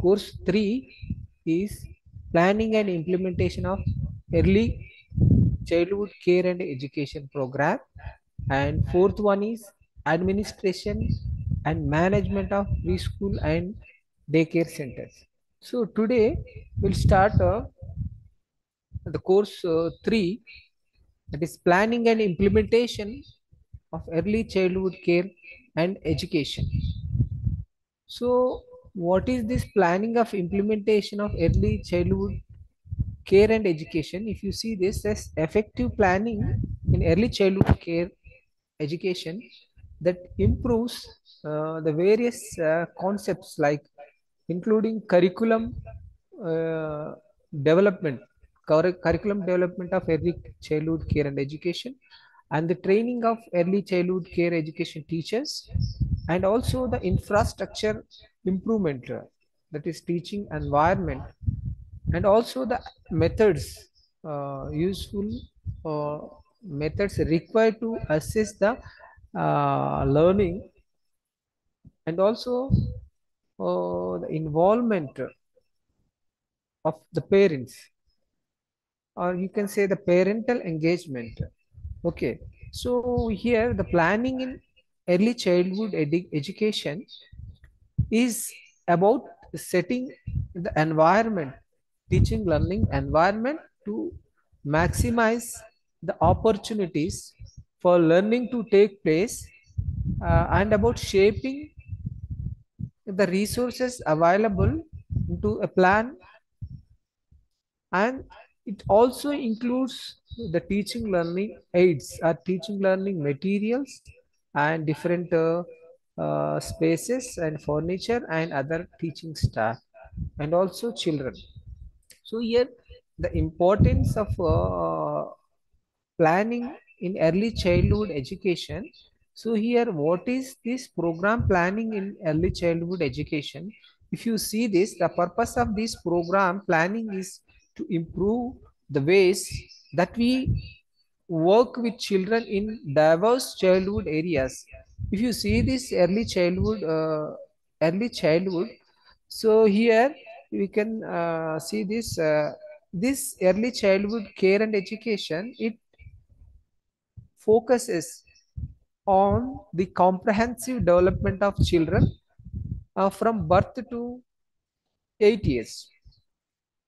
course 3 is planning and implementation of early childhood care and education program, and fourth one is administration and management of preschool and daycare centers. So today we'll start the course 3, that is planning and implementation of early childhood care and education. So what is this planning of implementation of early childhood care and education? If you see this as effective planning in early childhood care education that improves the various concepts like including uh, development curriculum development of early childhood care and education, and the training of early childhood care education teachers, and also the infrastructure improvement, that is teaching environment, and also the methods, useful uh, methods required to assess the learning, and also the involvement of the parents, or you can say the parental engagement. Okay, so here the planning in early childhood education is about setting the environment, teaching learning environment to maximize the opportunities for learning to take place, and about shaping the resources available into a plan, and it also includes the teaching learning aids or teaching learning materials and different spaces and furniture and other teaching staff, and also children. So here the importance of planning in early childhood education. So here what is this program planning in early childhood education? If you see this, the purpose of this program planning is to improve the ways that we work with children in diverse childhood areas. If you see this early childhood, so here we can see this early childhood care and education, it focuses on the comprehensive development of children from birth to 8 years.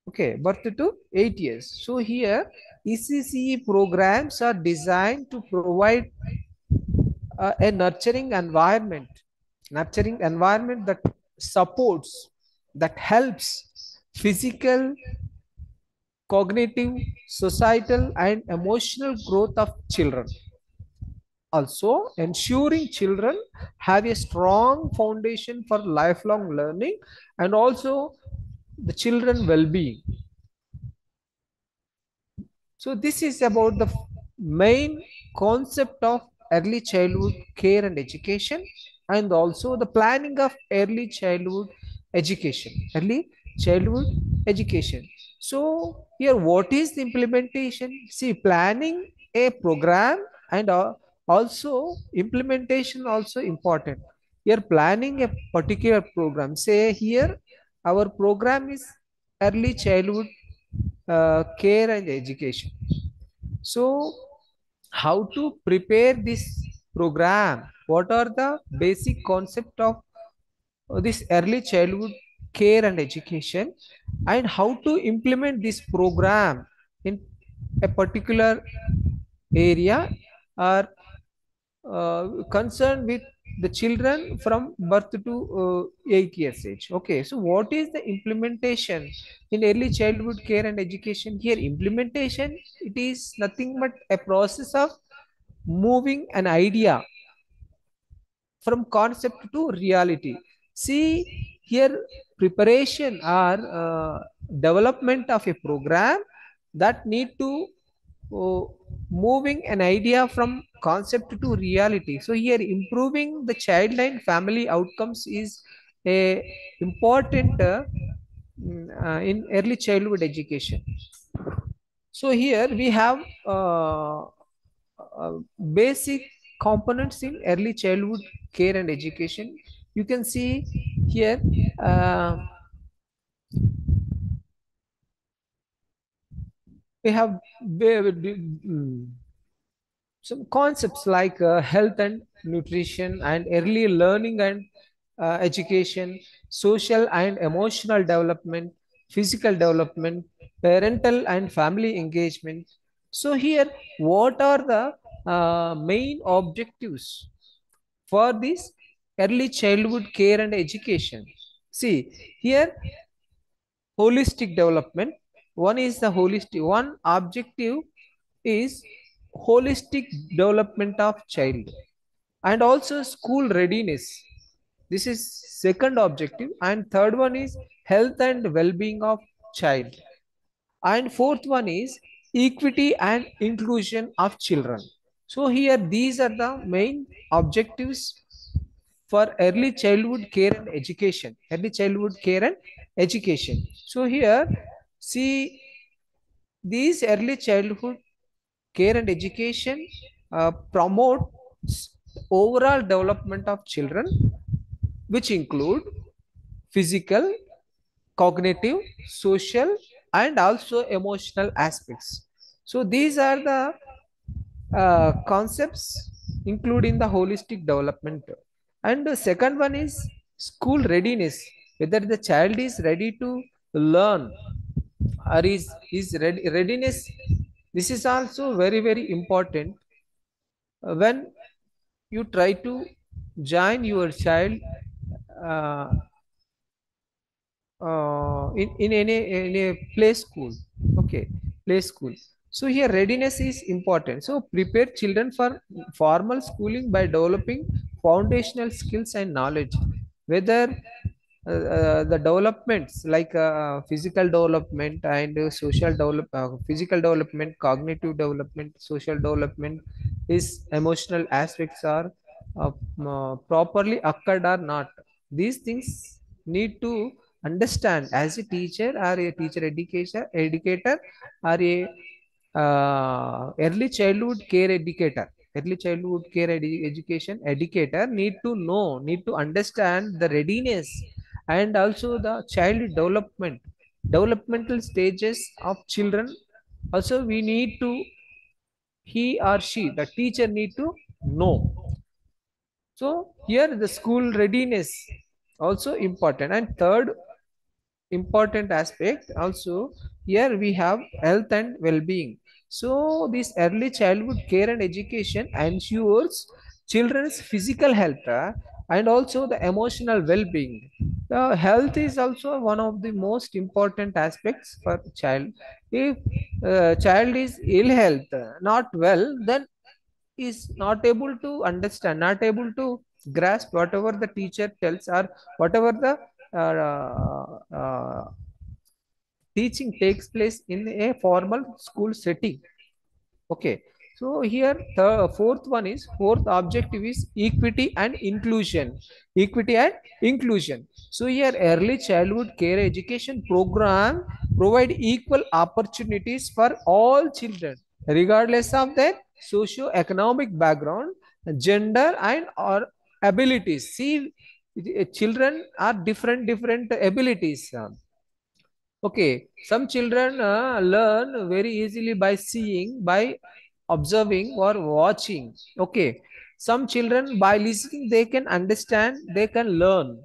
Okay, birth to 8 years. So here ECCE programs are designed to provide a nurturing environment that supports, that helps physical, cognitive, societal, and emotional growth of children. Also, ensuring children have a strong foundation for lifelong learning, and also the children well-being. So this is about the main concept of early childhood care and education, and also the planning of early childhood education. Early childhood education. So here, what is the implementation? See, planning a program and also implementation also important. Here, planning a particular program. Say here, our program is early childhood care and education. So, how to prepare this program? What are the basic concept of this early childhood care and education, and how to implement this program in a particular area, or concerned with the children from birth to 8 years age. Okay, so what is the implementation in early childhood care and education? Here implementation, it is nothing but a process of moving an idea from concept to reality. See here, preparation or development of a program that need to uh, moving an idea from concept to reality. So here improving the child and family outcomes is a important in early childhood education. So here we have basic components in early childhood care and education. You can see here, uh, we have some concepts like health and nutrition and early learning and education, social and emotional development, physical development, parental and family engagement. So here, what are the main objectives for this early childhood care and education? See here, holistic development. One is the holistic, one objective is holistic development of child, and also school readiness. This is second objective, and third one is health and well-being of child, and fourth one is equity and inclusion of children. So here these are the main objectives for early childhood care and education. Early childhood care and education. So here, see, these early childhood care and education promotes overall development of children, which include physical, cognitive, social, and also emotional aspects. So these are the concepts including the holistic development. And the second one is school readiness, whether the child is ready to learn or is ready, readiness. This is also very very important when you try to join your child uh, in a play school. Okay, play school. So here readiness is important. So prepare children for formal schooling by developing foundational skills and knowledge, whether the developments like physical development and social develop physical development, cognitive development, social development, is emotional aspects are properly occurred or not. These things need to understand as a teacher or a teacher educator or a early childhood care educator. Early childhood care education educator need to know, need to understand the readiness and also the child developmental stages of children. Also we need to, he or she, the teacher need to know. So here the school readiness also important. And third important aspect also, here we have health and well-being. So this early childhood care and education ensures children's physical health and also the emotional well-being. The health is also one of the most important aspects for child. If child is ill health, not well, then is not able to understand, not able to grasp whatever the teacher tells or whatever the teaching takes place in a formal school setting. Okay. So here the fourth one is, fourth objective is equity and inclusion. Equity and inclusion. So here early childhood care education program provide equal opportunities for all children, regardless of their socio-economic background, gender, and or abilities. See, children are different abilities. Okay, some children learn very easily by seeing, by observing or watching. Okay, some children by listening they can understand, they can learn,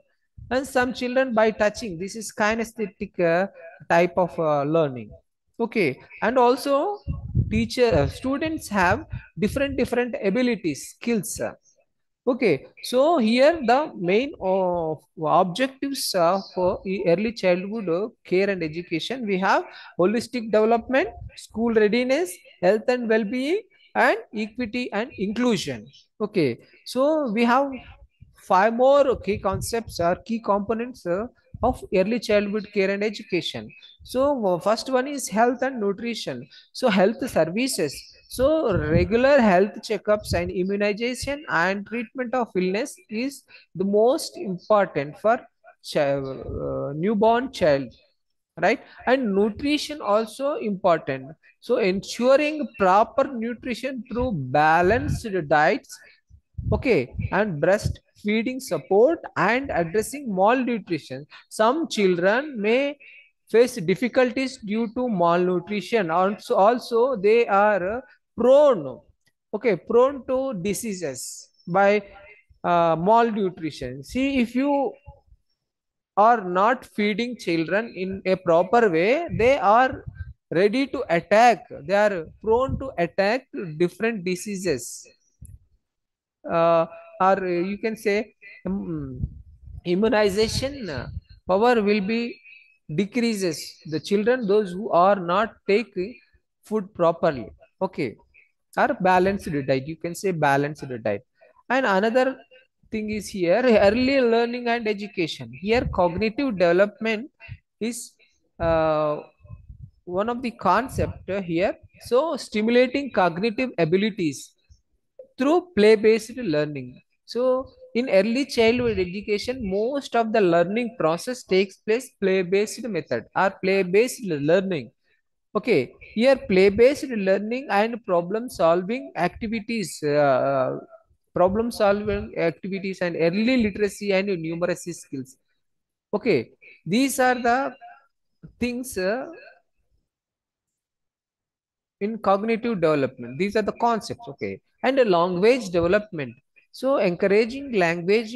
and some children by touching. This is kinesthetic type of learning. Okay, and also teacher students have different abilities, skills. Okay, so here the main objectives for early childhood care and education, we have holistic development, school readiness, health and well-being, and equity and inclusion. Okay, so we have five more key concepts or key components of early childhood care and education. So first one is health and nutrition. So health services. So regular health checkups and immunization and treatment of illness is the most important for newborn child, right? And nutrition also important. So ensuring proper nutrition through balanced diets, okay, and breastfeeding support and addressing malnutrition. Some children may face difficulties due to malnutrition. Also they are prone, okay, prone to diseases by malnutrition. See, if you are not feeding children in a proper way, they are ready to attack. They are prone to attack different diseases. Or you can say immunization power will be decreases. The children, those who are not taking food properly, okay, or balanced diet, you can say balanced diet. And another thing is here, early learning and education. Here cognitive development is uh, one of the concept here. So stimulating cognitive abilities through play based learning. So in early childhood education, most of the learning process takes place play based method or play based learning. Okay, here play based learning and problem solving activities and early literacy and numeracy skills. Okay, these are the things in cognitive development. These are the concepts. Okay, and language development. So encouraging language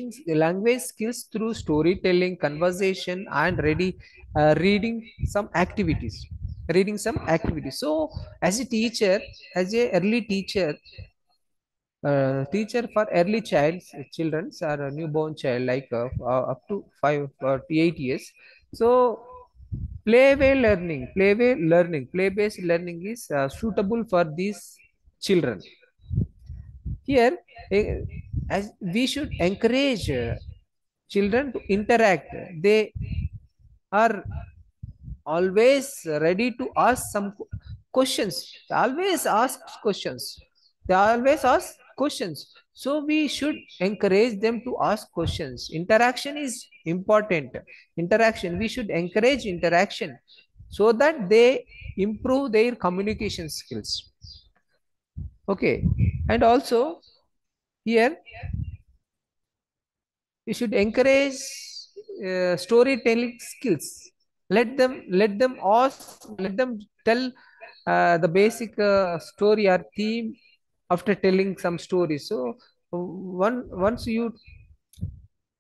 skills through storytelling, conversation, and reading some activities. So as a teacher, as a early teacher for early children or a newborn child, like up to 5 to 8 years. So play based learning is suitable for these children. Here, eh, as we should encourage children to interact. They are always ready to ask some questions. They always ask questions. They always ask questions. So we should encourage them to ask questions. Interaction is important. Interaction. We should encourage interaction so that they improve their communication skills. Okay, and also here you should encourage storytelling skills. Let them tell the basic story or theme after telling some story. So once you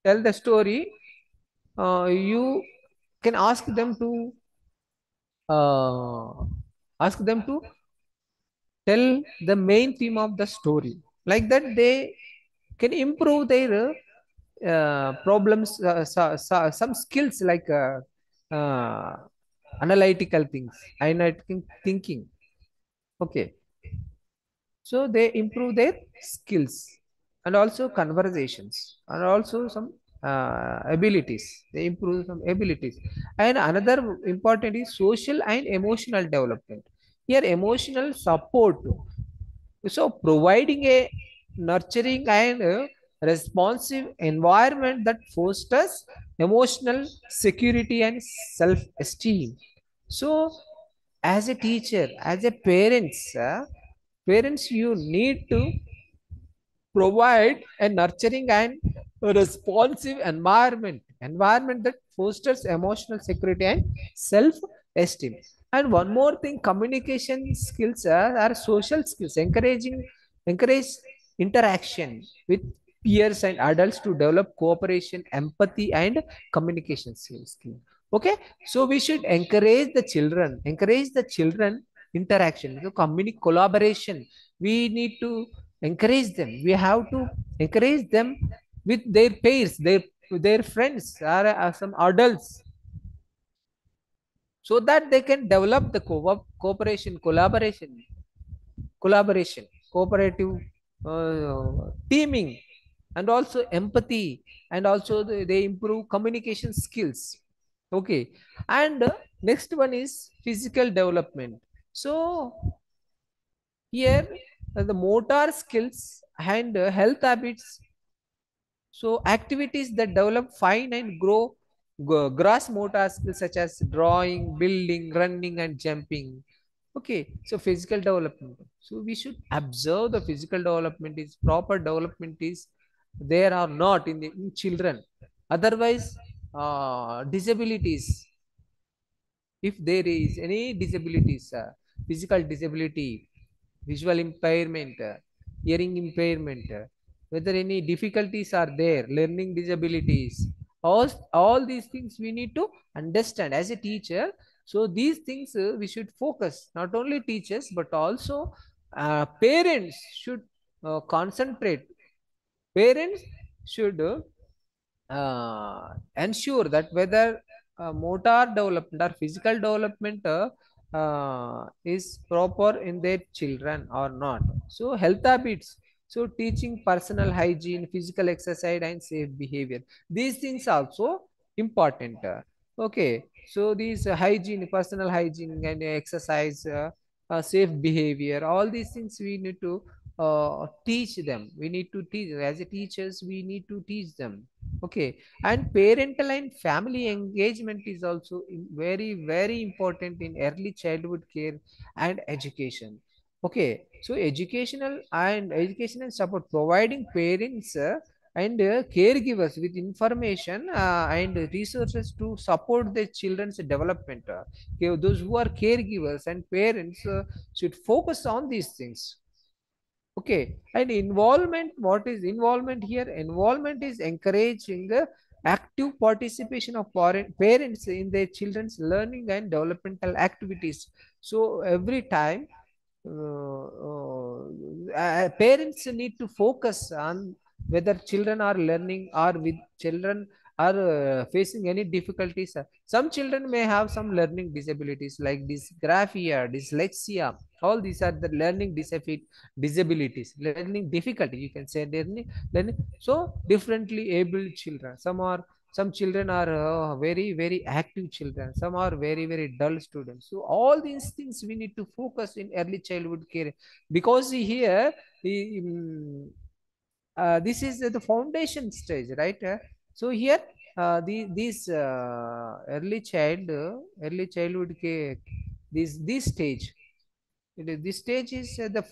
tell the story, you can uh, ask them to tell the main theme of the story. Like that they can improve their problems, some skills like analytical things, analytical thinking. Okay, so they improve their skills and also conversations and also some abilities. They improve some abilities. And another important is social and emotional development. Here emotional support. So providing a nurturing and responsive environment that fosters emotional security and self-esteem. So as a teacher, as a parents, you need to provide a nurturing and responsive environment that fosters emotional security and self-esteem. And one more thing, communication skills are social skills. Encourage interaction with peers and adults to develop cooperation, empathy, and communication skills. Okay, so we should encourage the children interaction, so community collaboration. We need to encourage them. We have to encourage them with their peers, their friends, or some adults, so that they can develop the cooperation, cooperative teaming, and also empathy, and also they improve communication skills. Okay, and next one is physical development. So here the motor skills and health habits. So activities that develop fine and gross motor skills such as drawing, building, running, and jumping. Okay, so physical development. So we should observe the physical development is proper development is there or not in children. Otherwise, disabilities if there is any disabilities, physical disability, visual impairment, hearing impairment, whether any difficulties are there, learning disabilities, all these things we need to understand as a teacher. So these things we should focus, not only teachers but also parents should concentrate. Parents should ensure that whether motor development or physical development is proper in their children or not. So health habits, so teaching personal hygiene, physical exercise and safe behavior, these things also important. Okay, so these hygiene, personal hygiene and exercise, safe behavior, all these things we need to teach them. We need to teach as a teachers, we need to teach them. Okay, and parental and family engagement is also very important in early childhood care and education. Okay, so educational support, providing parents and caregivers with information and resources to support their children's development. Okay, those who are caregivers and parents should focus on these things. Okay, and involvement, what is involvement here? Involvement is encouraging active participation of parents in their children's learning and developmental activities. So every time parents need to focus on whether children are learning or with children are facing any difficulties. Some children may have some learning disabilities like dysgraphia, dyslexia. All these are the learning disabilities, learning difficulty. You can say learning. So differently abled children. Some children are very active children. Some are very dull students. So all these things we need to focus in early childhood care, because here this is the foundation stage, right? So here these early childhood care, this stage, this stage is the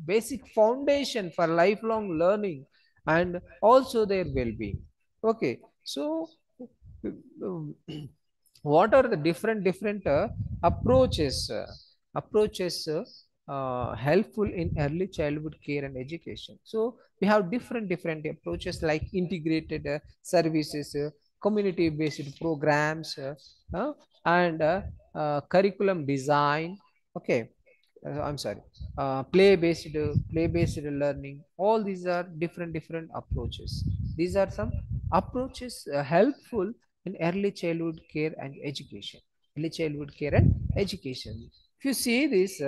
basic foundation for lifelong learning and also their well-being. Okay, so what are the different approaches helpful in early childhood care and education? So we have different approaches like integrated services, community based programs, and curriculum design. Okay, I'm sorry, play based learning. All these are different approaches. These are some approaches helpful in early childhood care and education. Early childhood care and education. If you see this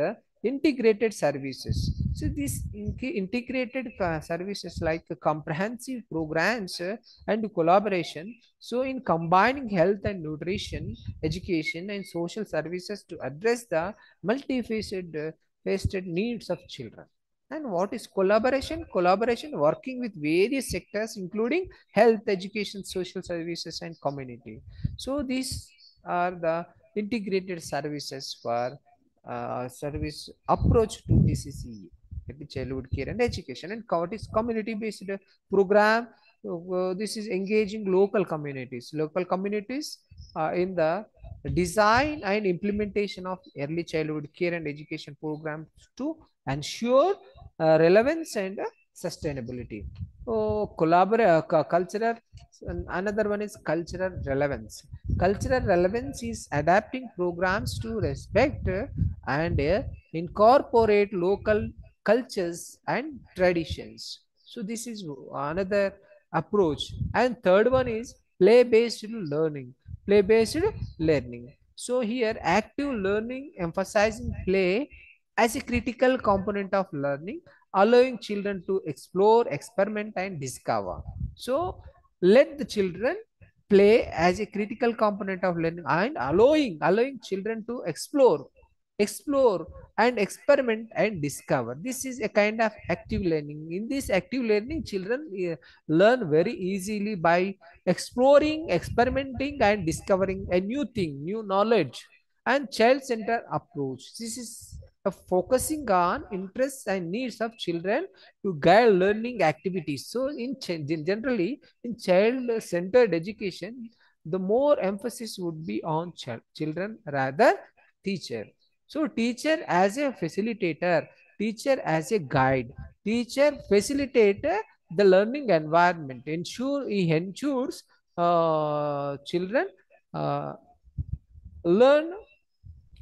integrated services, so these integrated services like comprehensive programs and collaboration. So in combining health and nutrition, education and social services to address the multifaceted faceted needs of children. And what is collaboration? Collaboration working with various sectors, including health, education, social services, and community. So these are the integrated services for service approach to DCCE, like the childhood care and education. And what is community-based program? This is engaging local communities in the design and implementation of early childhood care and education programs to ensure relevance and sustainability. So cultural, another one is cultural relevance. Cultural relevance is adapting programs to respect and incorporate local cultures and traditions. So this is another approach. And third one is play-based learning. Play-based learning. So here active learning emphasizing play as a critical component of learning, allowing children to explore, experiment and discover. So let the children play as a critical component of learning and allowing children to explore and experiment and discover. This is a kind of active learning. In this active learning, children learn very easily by exploring, experimenting and discovering a new thing, new knowledge. And child-centered approach, this is focusing on interests and needs of children to guide learning activities. So generally in child centered education, the more emphasis would be on children rather teacher. So teacher as a facilitator, teacher as a guide, teacher facilitator the learning environment, he ensures children uh, learn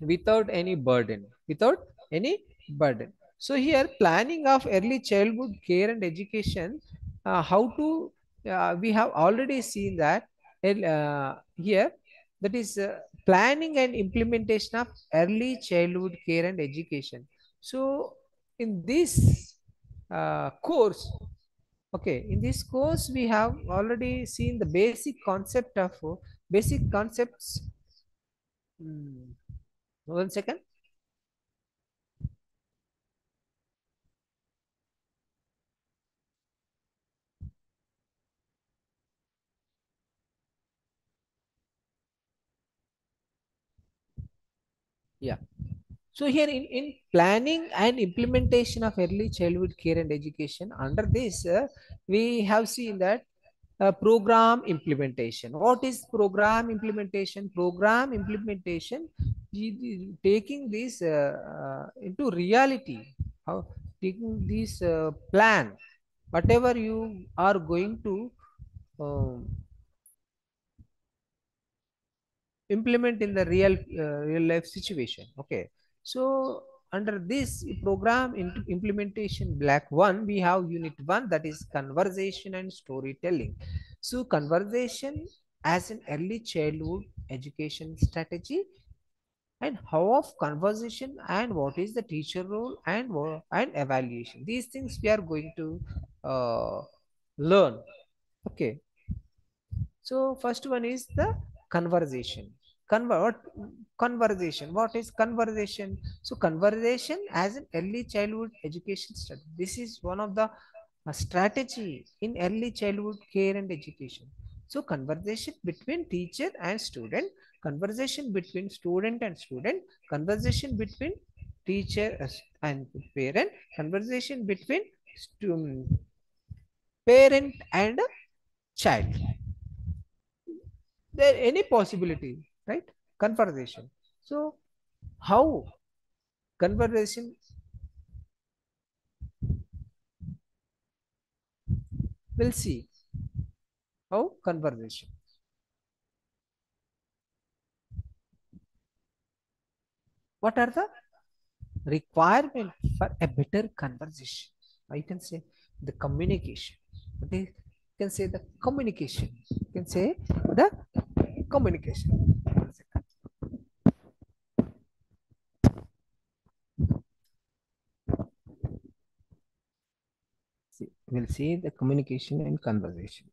without any burden, without any burden. So here planning of early childhood care and education, how to we have already seen that here, that is planning and implementation of early childhood care and education. So in this course, okay, in this course we have already seen the basic concept of basic concepts. Hmm, 1 second. Yeah. So here in planning and implementation of early childhood care and education, under this we have seen that program implementation. What is program implementation? Program implementation, taking this into reality. How taking this plan, whatever you are going to um, implement in the real life situation. Okay, so under this program implementation black one, we have unit 1, that is conversation and storytelling. So conversation as an early childhood education strategy, and how of conversation, and what is the teacher role, and and evaluation, these things we are going to learn. Okay, so first one is the conversation. Convert conversation. What is conversation? So conversation as an early childhood education study. This is one of the strategy in early childhood care and education. So conversation between teacher and student, conversation between student, conversation between teacher and parent, conversation between parent and child. There any possibility, right? Conversation. So how conversation, we'll see how conversation, what are the requirement for a better conversation. I can say the communication. Okay, you can say the communication, you can say the communication. See, we'll see the communication and conversation.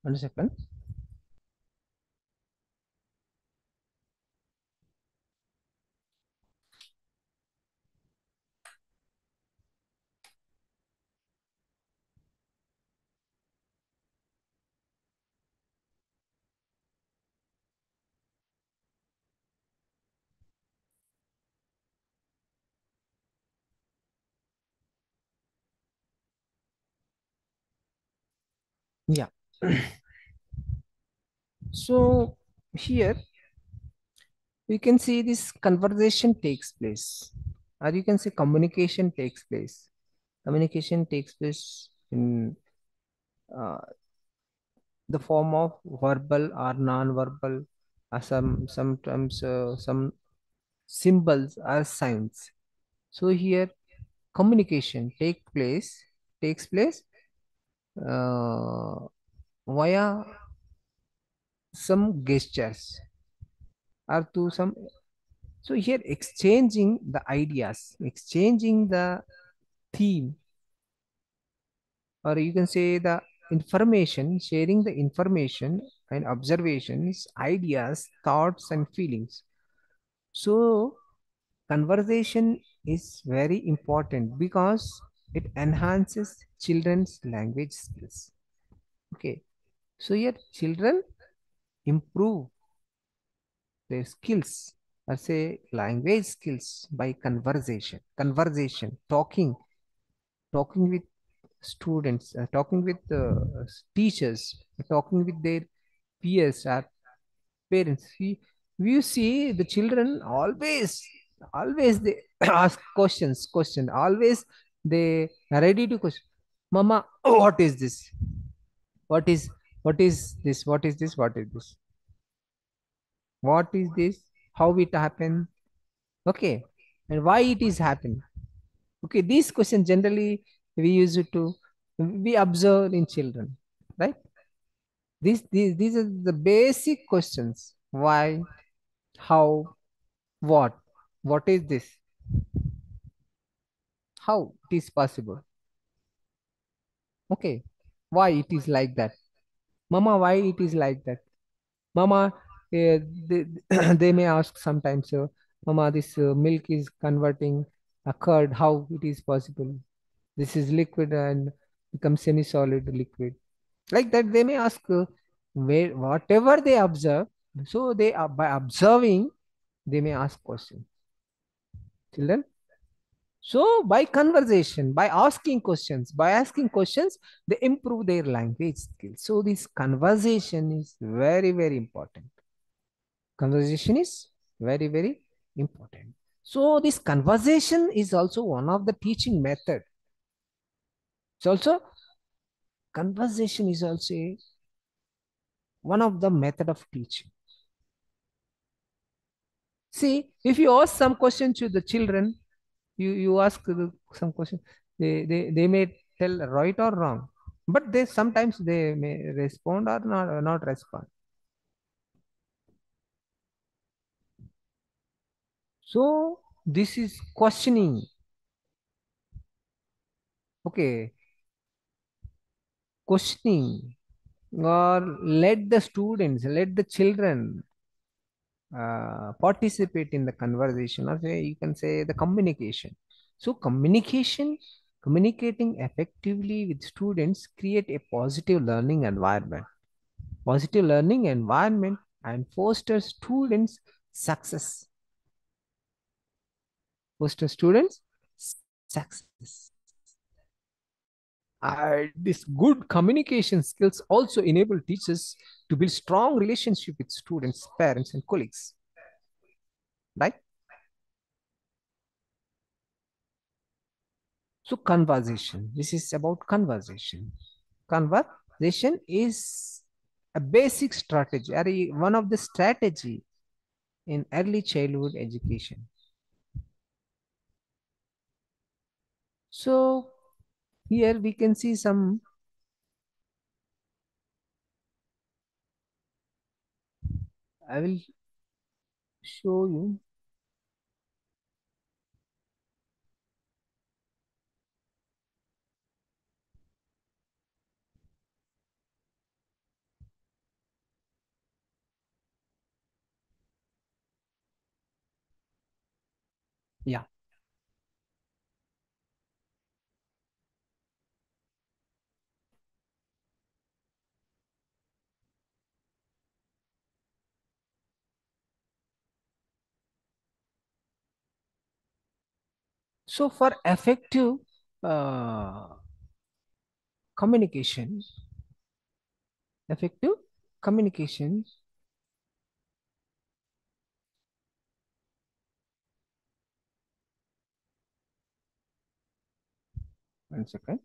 One second. Yeah. So here we can see this conversation takes place, or you can say communication takes place. Communication takes place in uh, the form of verbal or non-verbal, sometimes some symbols or signs. So here communication takes place uh, via some gestures or to some. So here exchanging the ideas, exchanging the theme, or you can say the information, sharing the information and observations, ideas, thoughts, and feelings. So conversation is very important because it enhances children's language skills. Okay, so here children improve their skills, or say language skills, by conversation, talking with students, talking with teachers, talking with their peers or parents. You see the children always they ask question, always they are ready to question. Mama, what is this? What is what is this? What is this? What is this? What is this? How it happened? Okay, and why it is happening? Okay, these questions generally we use it to we observe in children, right? These are the basic questions. Why, how, what? What is this? How it is possible? Okay, why it is like that? Mama, why it is like that? Mama, they, they may ask sometimes, Mama, this milk is converting a curd. How it is possible? This is liquid and becomes semi-solid liquid. Like that, they may ask where whatever they observe. So they are by observing, they may ask questions. Children. So by asking questions, they improve their language skills. So this conversation is very, very important. Conversation is very, very important. So this conversation is also one of the teaching method. So also conversation is also one of the method of teaching. See, if you ask some question to the children, you ask some question, they may tell right or wrong, but they sometimes they may respond or not respond. So this is questioning. Okay, questioning, or let the children participate in the conversation, or say, you can say the communication. So communicating effectively with students create a positive learning environment and foster students success, foster students success. This good communication skills also enable teachers to build strong relationship with students, parents, and colleagues, right? So conversation, this is about conversation. Conversation is a basic strategy, or one of the strategy in early childhood education. So here we can see some, I will show you. Yeah. So for effective uh, communication, effective communication, 1 second.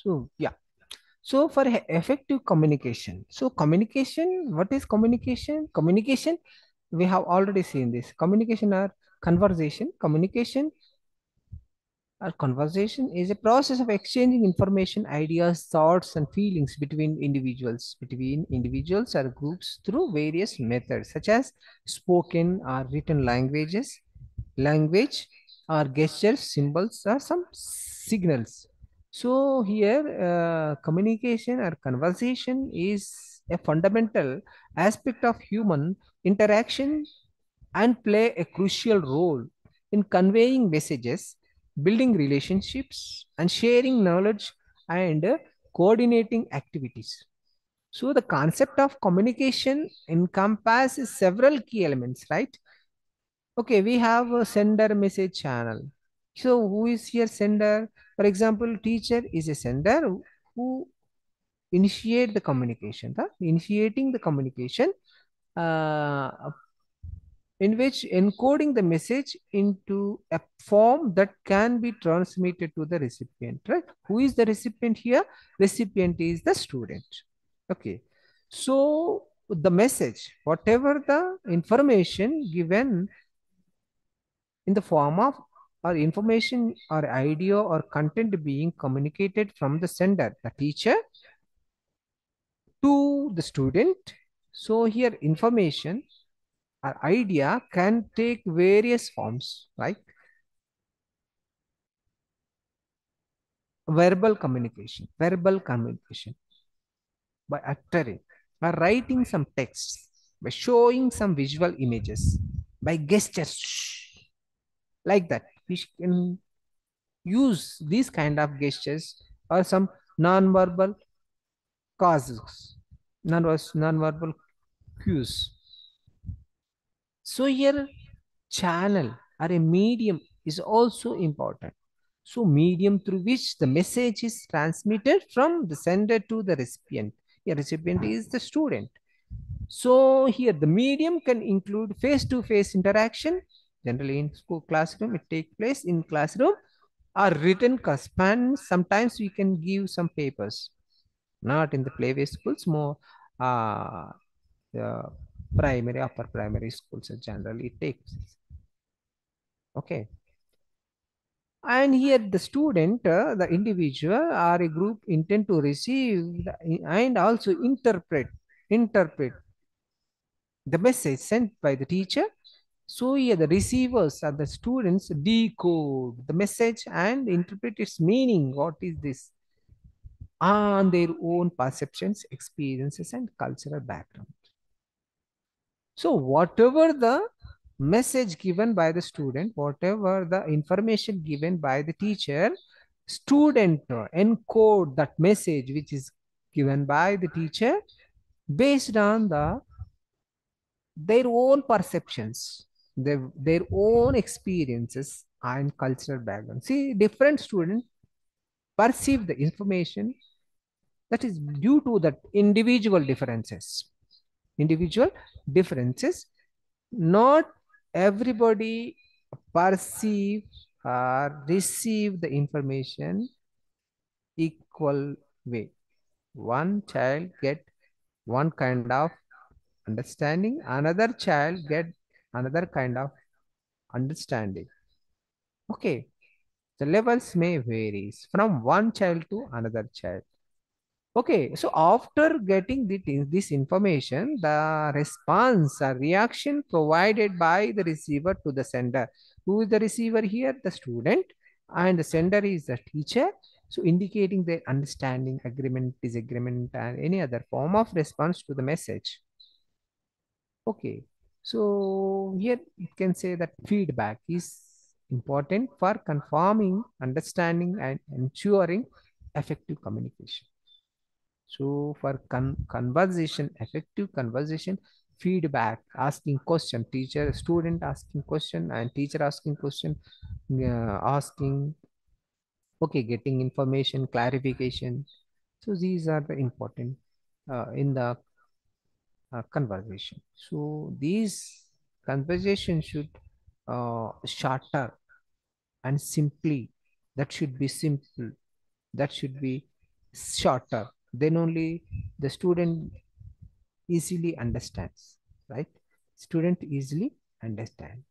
So yeah. So for effective communication, so communication, what is communication? Communication, we have already seen this. Communication or conversation. Communication or conversation is a process of exchanging information, ideas, thoughts, and feelings between individuals or groups through various methods, such as spoken or written language or gestures, symbols, or some signals. So here, communication or conversation is a fundamental aspect of human interaction and play a crucial role in conveying messages, building relationships, and sharing knowledge and coordinating activities. So the concept of communication encompasses several key elements, right? Okay, we have a sender message channel. So who is here sender? For example, teacher is a sender who initiate the communication. The initiating the communication uh, in which encoding the message into a form that can be transmitted to the recipient, right? Who is the recipient here? Recipient is the student. Okay. So the message, whatever the information given in the form of or information or idea or content being communicated from the sender, the teacher, to the student. So here information or idea can take various forms, right? Verbal communication by uttering, by writing some texts, by showing some visual images, by gestures, like that. We can use these kind of gestures or some non-verbal causes, non-verbal cues. So here channel or a medium is also important. So medium through which the message is transmitted from the sender to the recipient. A recipient is the student. So here the medium can include face-to-face interaction. Generally in school classroom, it takes place in classroom or written correspondence. Sometimes we can give some papers, not in the playway schools, more the primary, upper primary schools generally it takes. Okay. And here the student, the individual or a group intend to receive and also interpret the message sent by the teacher. So here the receivers are the students decode the message and interpret its meaning. What is this? On their own perceptions, experiences, and cultural background. So whatever the message given by the student, whatever the information given by the teacher, student encode that message which is given by the teacher based on their own perceptions, their own experiences and cultural background. See, different students perceive the information that is due to that individual differences. Individual differences. Not everybody perceive or receive the information equal way. One child get one kind of understanding, another child get another kind of understanding. Okay, the levels may varies from one child to another child. Okay, so after getting this information, the response or reaction provided by the receiver to the sender. Who is the receiver here? The student, and the sender is the teacher. So indicating their understanding, agreement, disagreement, and any other form of response to the message. Okay, so here you can say that feedback is important for confirming, understanding, and ensuring effective communication. So for conversation, effective conversation, feedback, asking question, teacher, student asking question, and teacher asking question, asking, okay, getting information, clarification. So these are the important in the conversation. So these conversation should shorter and simply. That should be simple. That should be shorter, then only the student easily understands, right? Student easily understand.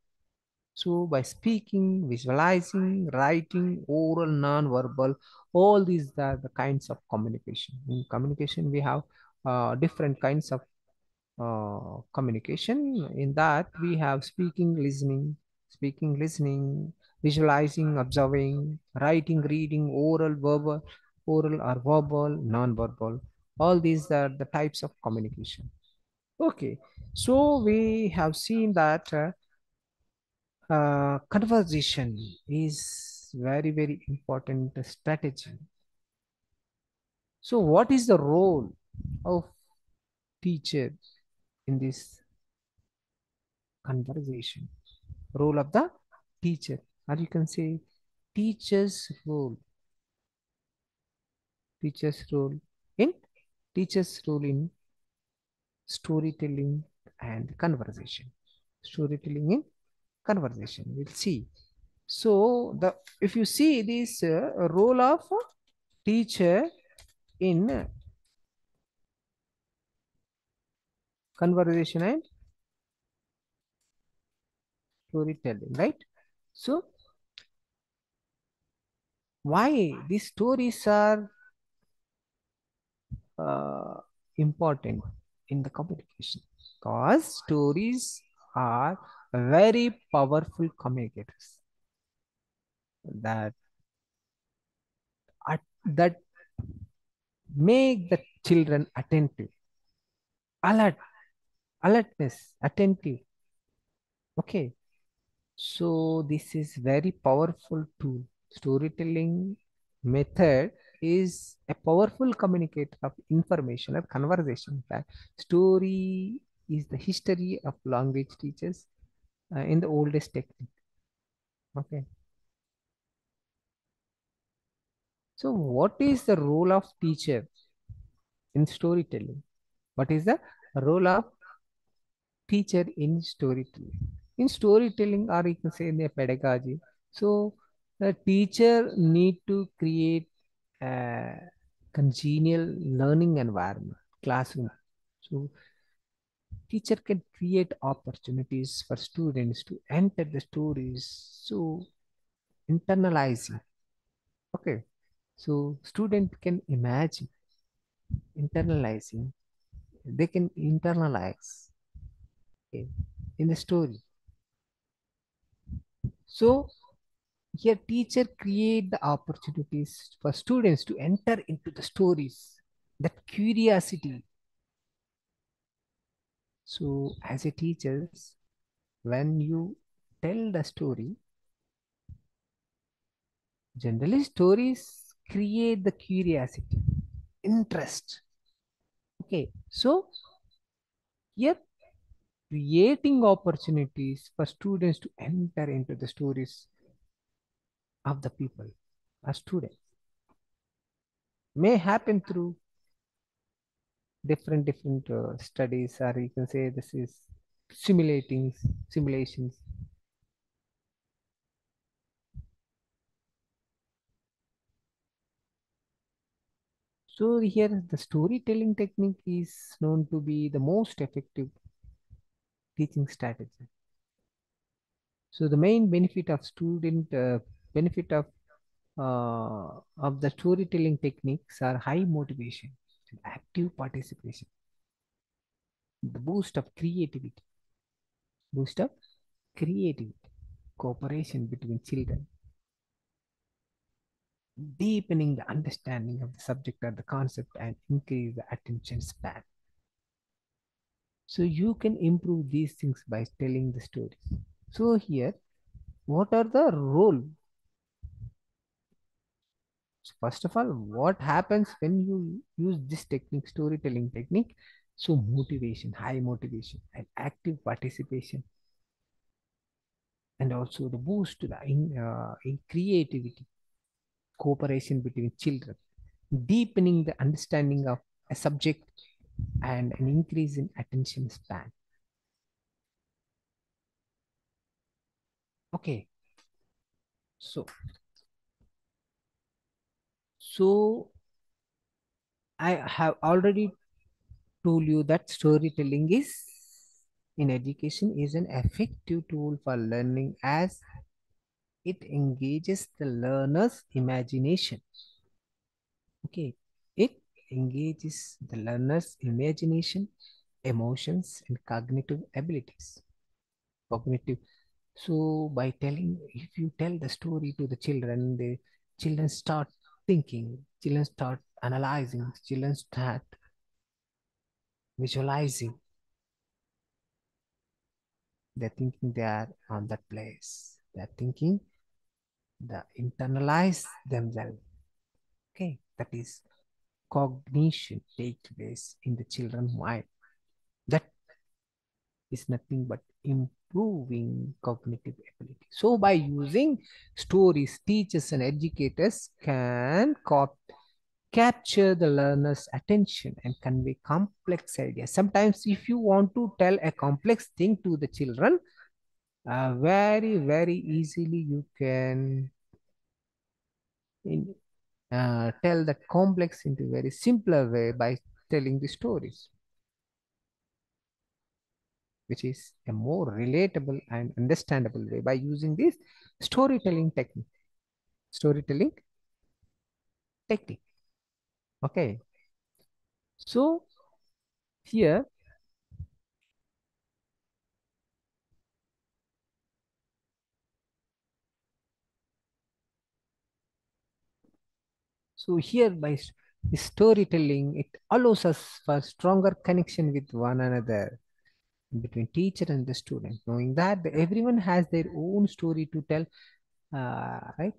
So by speaking, visualizing, writing, oral, non-verbal, all these are the kinds of communication. In communication we have different kinds of communication. In that we have speaking, listening, visualizing, observing, writing, reading, oral or verbal, non-verbal. All these are the types of communication. Okay, so we have seen that conversation is very important strategy. So what is the role of teacher in this conversation? Role of the teacher, or you can say teacher's role. Teacher's role in teacher's role in storytelling and conversation. Storytelling in conversation, we'll see. So the if you see this role of teacher in conversation and storytelling, right? So why these stories are uh, important in the communication? Because stories are very powerful communicators that that make the children attentive, alert, alertness, attentive. Okay, so this is very powerful tool. Storytelling method is a powerful communicator of information or conversation. In fact, story is the history of language teachers in the oldest technique. Okay. So what is the role of teacher in storytelling? What is the role of teacher in storytelling? In storytelling, or you can say in the pedagogy. So the teacher need to create a congenial learning environment, classroom. So teacher can create opportunities for students to enter the stories. So internalizing. Okay. So student can imagine, internalizing. They can internalize, okay, in the story. So here, teacher create the opportunities for students to enter into the stories. That curiosity. So, as a teachers, when you tell the story, generally stories create the curiosity, interest. Okay, so here creating opportunities for students to enter into the stories of the people, a student, may happen through different studies, or you can say this is simulating simulations. So here the storytelling technique is known to be the most effective teaching strategy. So the main benefit of the storytelling techniques are high motivation, active participation, the boost of creativity, cooperation between children, deepening the understanding of the subject or the concept, and increase the attention span. So you can improve these things by telling the stories. So here, what are the role? So first of all, what happens when you use this technique, storytelling technique? So motivation, high motivation, and active participation, and also the boost to the in creativity, cooperation between children, deepening the understanding of a subject, and an increase in attention span. Okay, so so I have already told you that storytelling is in education is an effective tool for learning as it engages the learner's imagination. Okay, it engages the learner's imagination, emotions, and cognitive abilities. Cognitive. So by telling, if you tell the story to the children, the children start thinking, children start analyzing, children start visualizing. They're thinking they are on that place. They're thinking the internalize themselves. Okay, that is cognition take place in the children's mind. That is nothing but improving cognitive ability. So by using stories, teachers and educators can capture the learner's attention and convey complex ideas. Sometimes if you want to tell a complex thing to the children, very easily you can in, tell the complex into very simpler way by telling the stories, which is a more relatable and understandable way by using this storytelling technique. Storytelling technique. Okay. So here, by storytelling, it allows us for stronger connection with one another between teacher and the student, knowing that everyone has their own story to tell. Right?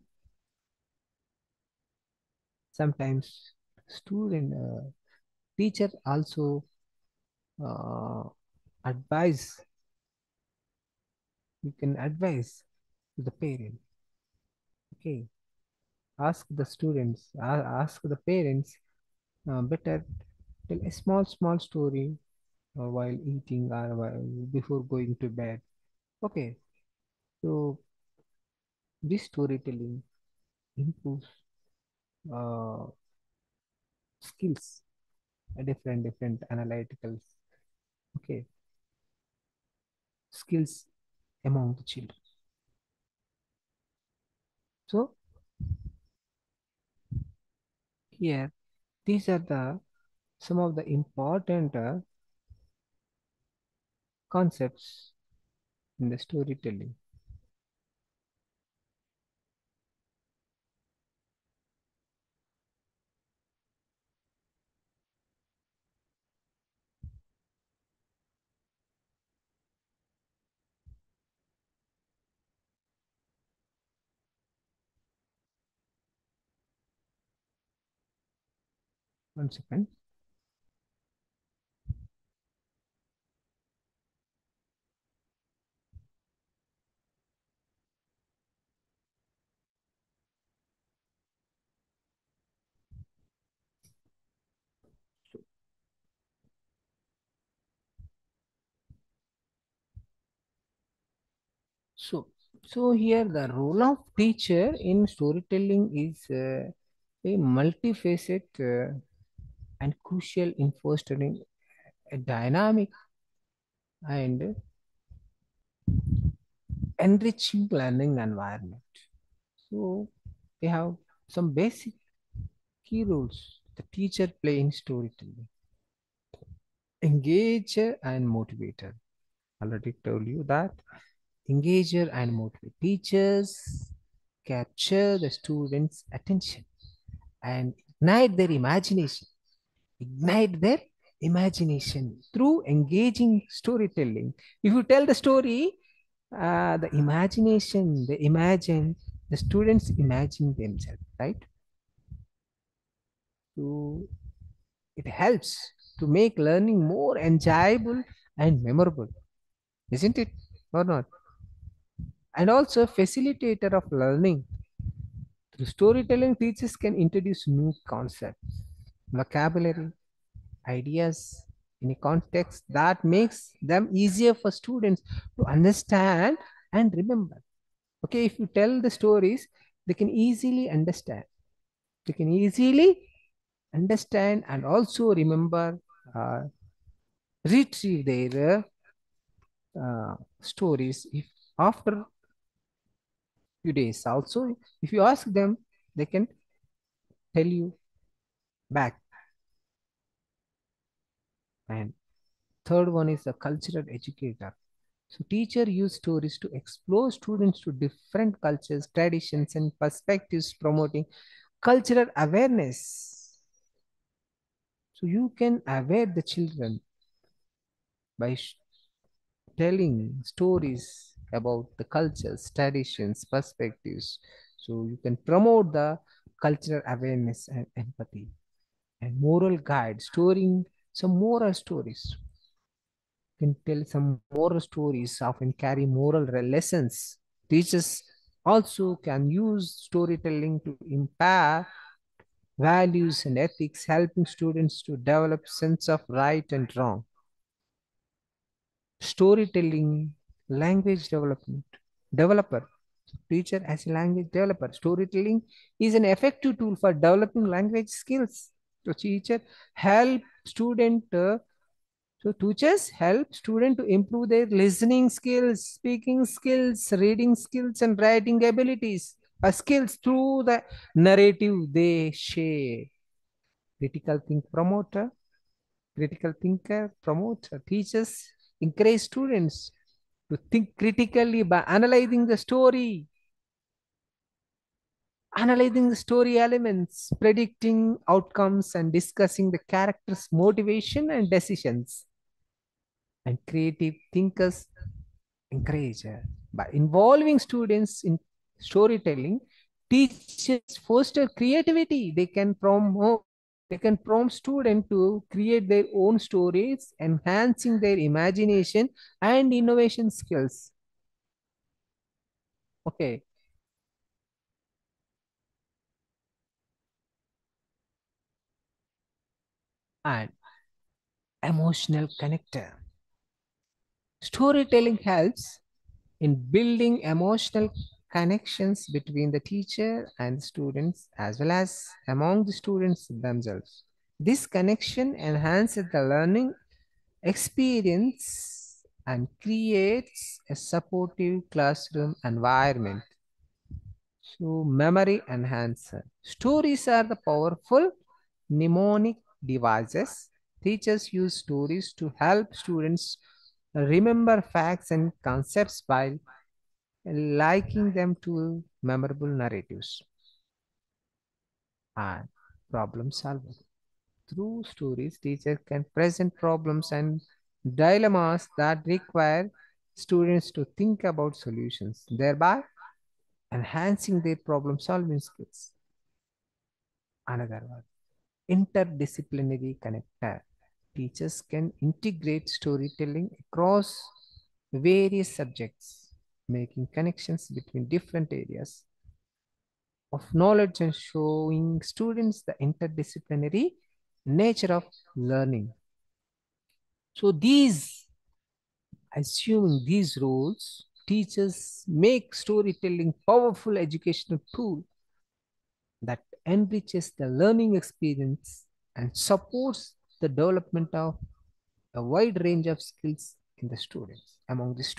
Sometimes student, teacher also uh, advise. You can advise to the parent. Okay, ask the students, ask the parents. Better tell a small story while eating or before going to bed. Okay, so this storytelling improves uh, skills, different analytical, okay, skills among the children. So here, these are the some of the important concepts in the storytelling. One second. So, so here the role of teacher in storytelling is a multifaceted and crucial in fostering a dynamic and enriching learning environment. So, we have some basic key roles the teacher play in storytelling: engager and motivator. Already told you that engager and motivate teachers capture the students' attention and ignite their imagination through engaging storytelling. If you tell the story, the imagination, they imagine, the students imagine themselves, right? So it helps to make learning more enjoyable and memorable, isn't it? Or not? And also facilitator of learning. Through storytelling, teachers can introduce new concepts, vocabulary, ideas in a context that makes them easier for students to understand and remember. Okay, if you tell the stories, they can easily understand. They can easily understand and also remember, uh, retrieve their stories if after few days. Also, if you ask them, they can tell you back. And third one is a cultural educator. So teacher use stories to explore students to different cultures, traditions, and perspectives, promoting cultural awareness. So you can aware the children by telling stories about the cultures, traditions, perspectives. So you can promote the cultural awareness and empathy. And moral guide, storing some moral stories. You can tell some moral stories, often carry moral lessons. Teachers also can use storytelling to impair values and ethics, helping students to develop sense of right and wrong. Storytelling, language development, developer, teacher as a language developer. Storytelling is an effective tool for developing language skills. So teacher help student so teachers help student to improve their listening skills, speaking skills, reading skills, and writing abilities. Skills through the narrative they share. Critical think promoter, critical thinker promoter. Teachers encourage students to think critically by analyzing the story elements, predicting outcomes, and discussing the character's motivation and decisions. And creative thinkers encourage by involving students in storytelling. Teachers foster creativity. They can prompt students to create their own stories, enhancing their imagination and innovation skills. Okay. And emotional connector. Storytelling helps in building emotional connections between the teacher and the students, as well as among the students themselves. This connection enhances the learning experience and creates a supportive classroom environment. So, memory enhancer. Stories are the powerful mnemonic devices. Teachers use stories to help students remember facts and concepts while liking them to memorable narratives. And problem solving. Through stories, teachers can present problems and dilemmas that require students to think about solutions, thereby enhancing their problem solving skills. Another one, interdisciplinary connector. Teachers can integrate storytelling across various subjects, making connections between different areas of knowledge and showing students the interdisciplinary nature of learning. So assuming these roles, teachers make storytelling powerful educational tool that enriches the learning experience and supports the development of a wide range of skills in the students among the students.